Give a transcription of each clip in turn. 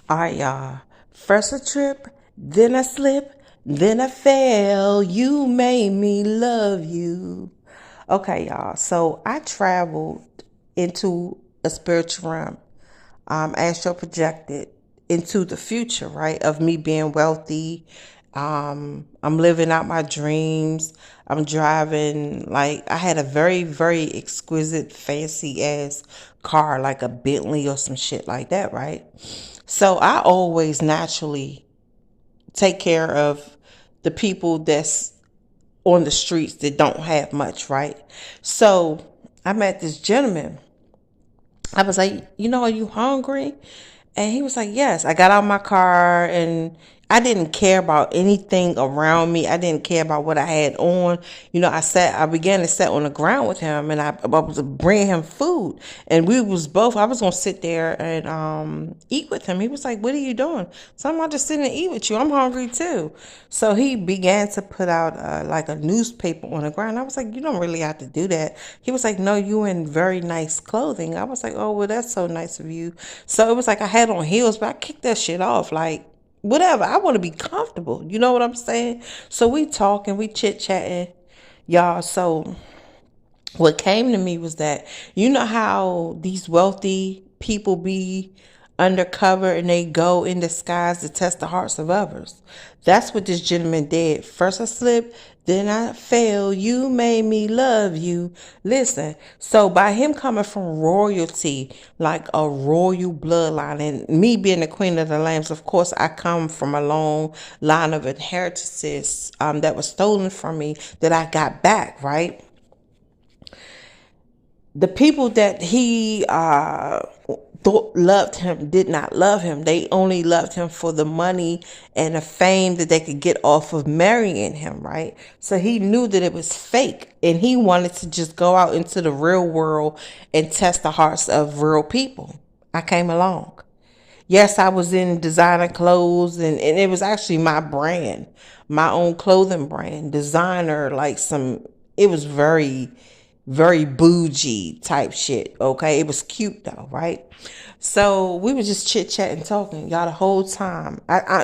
All right, y'all. First a trip, then a slip, then a fail. You made me love you. Okay, y'all. So I traveled into a spiritual realm, astral projected into the future, right? Of me being wealthy. I'm living out my dreams. I'm driving, like, I had a very, very exquisite, fancy ass car, like a Bentley or some shit like that, right? So I always naturally take care of the people that's on the streets that don't have much, right? So I met this gentleman. I was like, are you hungry? And he was like, yes. I got out of my car and I didn't care about anything around me. I didn't care about what I had on. I began to sit on the ground with him and I was bringing him food. And I was going to sit there and eat with him. He was like, what are you doing? So I'm just sitting and eat with you. I'm hungry too. So he began to put out like a newspaper on the ground. I was like, you don't really have to do that. He was like, no, you in very nice clothing. I was like, oh, well, that's so nice of you. So it was like I had on heels, but I kicked that shit off. Like, whatever. I want to be comfortable. You know what I'm saying? So we talking, we chit chatting, y'all. So what came to me was that you know how these wealthy people be undercover and they go in disguise to test the hearts of others. That's what this gentleman did. First I slipped, then I fell. You made me love you. Listen, so by him coming from royalty, like a royal bloodline, and me being the queen of the lambs, of course, I come from a long line of inheritances that was stolen from me that I got back, right? The people that he thought loved him did not love him. They only loved him for the money and the fame that they could get off of marrying him, right? So he knew that it was fake and he wanted to just go out into the real world and test the hearts of real people. I came along. Yes, I was in designer clothes and it was actually my brand, my own clothing brand, designer, like it was very, very bougie type shit. Okay. It was cute though, right? So we were just chit chatting, talking, y'all, the whole time. I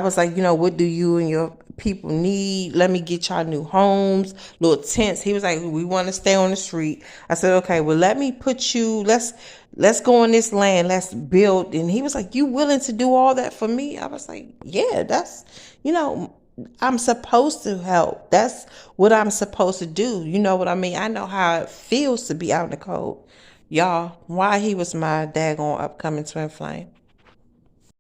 was like, what do you and your people need? Let me get y'all new homes, little tents. He was like, we want to stay on the street. I said, okay, well, let me put you, let's go on this land, let's build. And he was like, you willing to do all that for me? I was like, yeah, you know, I'm supposed to help. That's what I'm supposed to do. You know what I mean? I know how it feels to be out in the cold. Y'all, why he was my daggone upcoming twin flame.